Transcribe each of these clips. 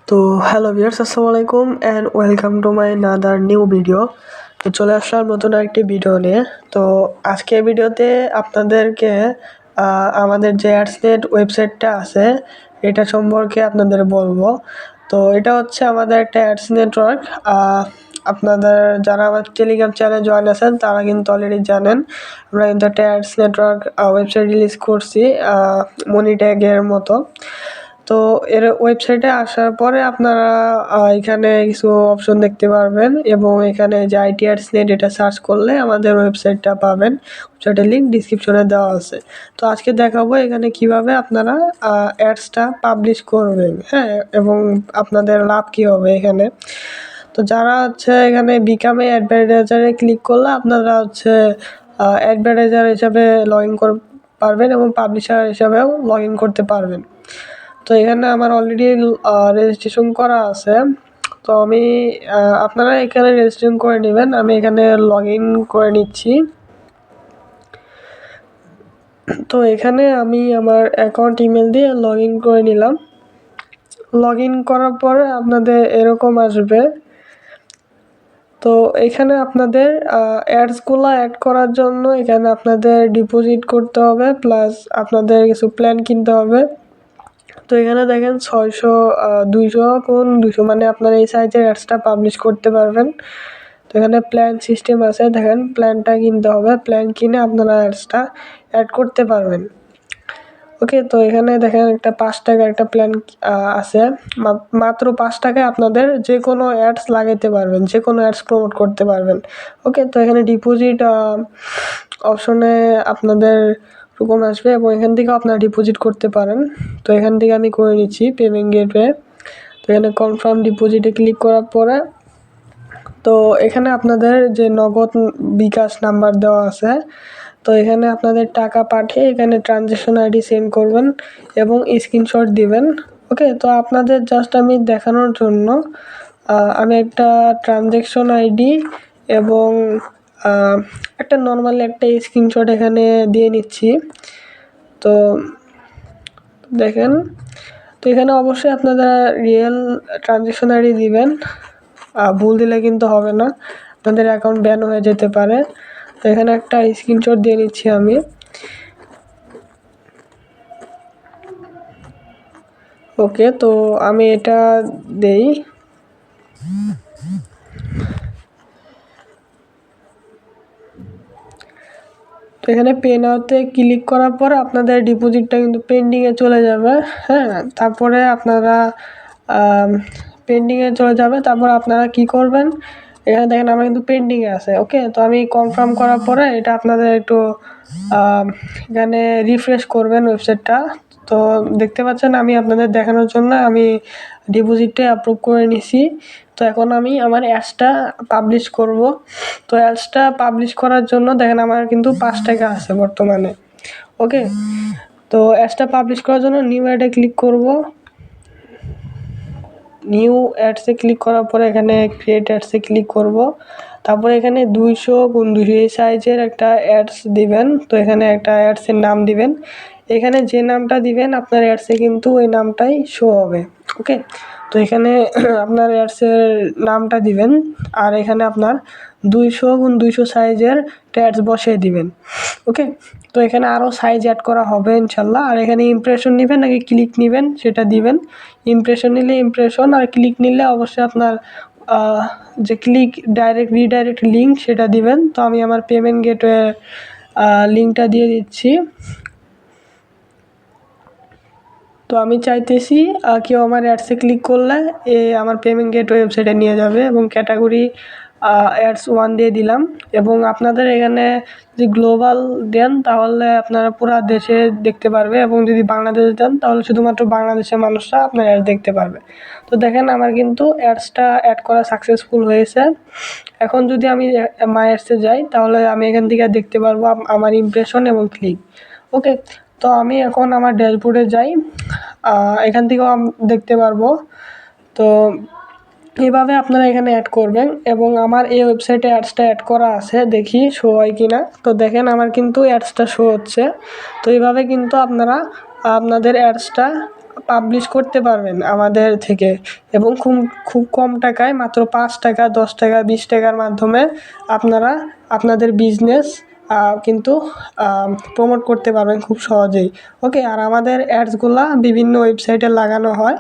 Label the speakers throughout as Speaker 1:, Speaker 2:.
Speaker 1: তো hello viewers, আসসালামু আলাইকুম and welcome to my another new video. তো চলে আসলাম নতুন একটি ভিডিও নিয়ে। তো আজকের ভিডিওতে আপনাদেরকে আমাদের যে অ্যাডসনেট ওয়েবসাইটটা আছে এটা সম্পর্কে আপনাদের বলবো। তো এটা হচ্ছে আমাদের একটা অ্যাডস নেটওয়ার্ক। আপনাদের যারা আমার টেলিগ্রাম চ্যানেলে জয়েন আছেন তারা কিন্তু অলরেডি জানেন আমরা কিন্তু একটা অ্যাডস নেটওয়ার্ক ওয়েবসাইট রিলিজ করছি মনি ট্যাগের মতো। তো এর ওয়েবসাইটে আসার পরে আপনারা এখানে কিছু অপশন দেখতে পারবেন এবং এখানে যে আইটি অ্যাডসনেট এটা সার্চ করলে আমাদের ওয়েবসাইটটা পাবেন। ওয়েবসাইটের লিঙ্ক ডিসক্রিপশনে দেওয়া আছে। তো আজকে দেখাবো এখানে কিভাবে আপনারা অ্যাডসটা পাবলিশ করবেন, হ্যাঁ, এবং আপনাদের লাভ কী হবে এখানে। তো যারা হচ্ছে এখানে বিকামে অ্যাডভার্টাইজারে ক্লিক করলে আপনারা হচ্ছে অ্যাডভার্টাইজার হিসাবে লগ ইন পারবেন এবং পাবলিশার হিসাবেও লগ ইন করতে পারবেন। তো এখানে আমার অলরেডি রেজিস্ট্রেশন করা আছে। তো আমি আপনারা এখানে রেজিস্ট্রেশন করে নেবেন। আমি এখানে লগ ইন করে নিচ্ছি। তো এখানে আমি আমার অ্যাকাউন্ট ইমেল দিয়ে লগ ইন করে নিলাম। লগ ইন করার পরে আপনাদের এরকম আসবে। তো এখানে আপনাদের অ্যাডসগুলো অ্যাড করার জন্য এখানে আপনাদের ডিপোজিট করতে হবে, প্লাস আপনাদের কিছু প্ল্যান কিনতে হবে। তো এখানে দেখেন 200 মানে আপনার এই সাইজের অ্যাডসটা পাবলিশ করতে পারবেন। তো এখানে প্ল্যান সিস্টেম আছে, দেখেন প্ল্যানটা কিনতে হবে, প্ল্যান কিনে আপনারা অ্যাডসটা অ্যাড করতে পারবেন। ওকে, তো এখানে দেখেন একটা 5 টাকার একটা প্ল্যান আছে। মাত্র 5 টাকায় আপনাদের যে কোনো অ্যাডস লাগাইতে পারবেন, যে কোনো অ্যাডস প্রমোট করতে পারবেন। ওকে, তো এখানে ডিপোজিট অপশনে আপনাদের রকম আসবে এবং এখান থেকেও আপনারা ডিপোজিট করতে পারেন। তো এখান থেকে আমি করে নিচ্ছি পেমেন্ট গেটওয়ে। তো এখানে কনফার্ম ডিপোজিটে ক্লিক করার পরে তো এখানে আপনাদের যে নগদ বিকাশ নাম্বার দেওয়া আছে, তো এখানে আপনাদের টাকা পাঠিয়ে এখানে ট্রানজ্যাকশন আইডি সেন্ড করবেন এবং স্ক্রিনশট দিবেন। ওকে, তো আপনাদের জাস্ট আমি দেখানোর জন্য আমি একটা ট্রানজ্যাকশন আইডি এবং একটা নর্মালি একটা স্ক্রিনশট এখানে দিয়ে নিচ্ছি। তো দেখেন, তো এখানে অবশ্যই আপনারা রিয়েল ট্রানজ্যাকশন আইডি দিবেন। ভুল দিলে কিন্তু হবে না, আপনাদের অ্যাকাউন্ট ব্যান হয়ে যেতে পারে। তো এখানে একটা স্ক্রিনশট দিয়ে নিচ্ছি আমি। ওকে, তো আমি এটা দেই। তো এখানে পে নাওতে ক্লিক করার পর আপনাদের ডিপোজিটটা কিন্তু পেন্ডিংয়ে চলে যাবে, হ্যাঁ। তারপরে আপনারা পেন্ডিংয়ে চলে যাবে, তারপর আপনারা কি করবেন, এখানে দেখেন আমার কিন্তু পেন্ডিংয়ে আছে। ওকে, তো আমি কনফার্ম করার পরে এটা আপনাদের একটু এখানে রিফ্রেশ করবেন ওয়েবসাইটটা। তো দেখতে পাচ্ছেন আমি আপনাদের দেখানোর জন্য আমি ডিপোজিটটা অ্যাপ্রুভ করে নিছি। তো এখন আমি আমার অ্যাডসটা পাবলিশ করব। তো অ্যাডসটা পাবলিশ করার জন্য দেখেন আমার কিন্তু 5 টাকা আছে বর্তমানে। ওকে, তো অ্যাডসটা পাবলিশ করার জন্য নিউ অ্যাডে ক্লিক করব। নিউ অ্যাডসে ক্লিক করার পরে এখানে ক্রিয়েট অ্যাডসে ক্লিক করব। তারপরে এখানে 200x200 এই সাইজের একটা অ্যাডস দিবেন। তো এখানে একটা অ্যাডসের নাম দিবেন। এখানে যে নামটা দিবেন আপনার অ্যাডসে কিন্তু ওই নামটাই শো হবে। ওকে, তো এখানে আপনার অ্যাডসের নামটা দিবেন আর এখানে আপনার 200x200 সাইজের অ্যাডস বসিয়ে দিবেন। ওকে, তো এখানে আরও সাইজ অ্যাড করা হবে ইনশাল্লাহ। আর এখানে ইমপ্রেশন নেবেন নাকি ক্লিক নেবেন সেটা দিবেন। ইমপ্রেশন নিলে ইমপ্রেশন, আর ক্লিক নিলে অবশ্যই আপনার যে ক্লিক রিডাইরেক্ট লিঙ্ক সেটা দিবেন। তো আমি আমার পেমেন্ট গেটওয়ে লিঙ্কটা দিয়ে দিচ্ছি। তো আমি চাইতেছি কেউ আমার অ্যাডসে ক্লিক করলে আমার পেমেন্ট গেটওয়ে ওয়েবসাইটে নিয়ে যাবে এবং ক্যাটাগরি অ্যাডস 1 দিয়ে দিলাম। এবং আপনাদের এখানে যদি গ্লোবাল দেন তাহলে আপনারা পুরো দেশে দেখতে পারবে এবং যদি বাংলাদেশ দেন তাহলে শুধুমাত্র বাংলাদেশের মানুষরা আপনার অ্যাড দেখতে পারবে। তো দেখেন আমার কিন্তু অ্যাডসটা অ্যাড করা সাকসেসফুল হয়েছে। এখন যদি আমি মাই অ্যাডসে যাই তাহলে আমি এখান থেকে দেখতে পারবো আমার ইমপ্রেশন এবং ক্লিক। ওকে, তো আমি এখন আমার ড্যাশবোর্ডে যাই, এখান থেকেও দেখতে পারবো। তো এইভাবে আপনারা এখানে অ্যাড করবেন এবং আমার এই ওয়েবসাইটে অ্যাডসটা অ্যাড করা আছে, দেখি শো হয় কি না। তো দেখেন আমার কিন্তু অ্যাডসটা শো হচ্ছে। তো এইভাবে কিন্তু আপনারা আপনাদের অ্যাডসটা পাবলিশ করতে পারবেন আমাদের থেকে, এবং খুব খুব কম টাকায়, মাত্র 5 টাকা, 10 টাকা, 20 টাকার মাধ্যমে আপনারা আপনাদের বিজনেস কিন্তু প্রমোট করতে পারবেন খুব সহজেই। ওকে, আর আমাদের অ্যাডসগুলা বিভিন্ন ওয়েবসাইটে লাগানো হয়।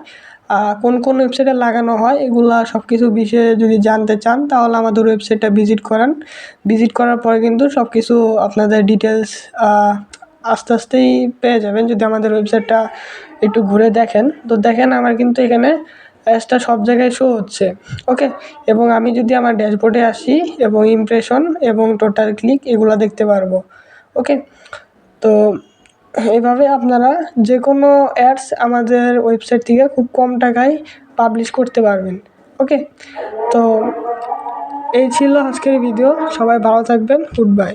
Speaker 1: কোন কোন ওয়েবসাইটে লাগানো হয় এগুলা সব কিছু বিষয়ে যদি জানতে চান তাহলে আমাদের ওয়েবসাইটটা ভিজিট করেন। ভিজিট করার পরে কিন্তু সব কিছু আপনাদের ডিটেলস আস্তে আস্তেই পেয়ে যাবেন যদি আমাদের ওয়েবসাইটটা একটু ঘুরে দেখেন। তো দেখেন আমার কিন্তু এখানে অ্যাডসটা সব জায়গায় শো হচ্ছে। ওকে, এবং আমি যদি আমার ড্যাশবোর্ডে আসি এবং ইমপ্রেশন এবং টোটাল ক্লিক এগুলো দেখতে পারবো। ওকে, তো এভাবে আপনারা যে কোনো অ্যাডস আমাদের ওয়েবসাইট থেকে খুব কম টাকায় পাবলিশ করতে পারবেন। ওকে, তো এই ছিল আজকের ভিডিও। সবাই ভালো থাকবেন। Good bye.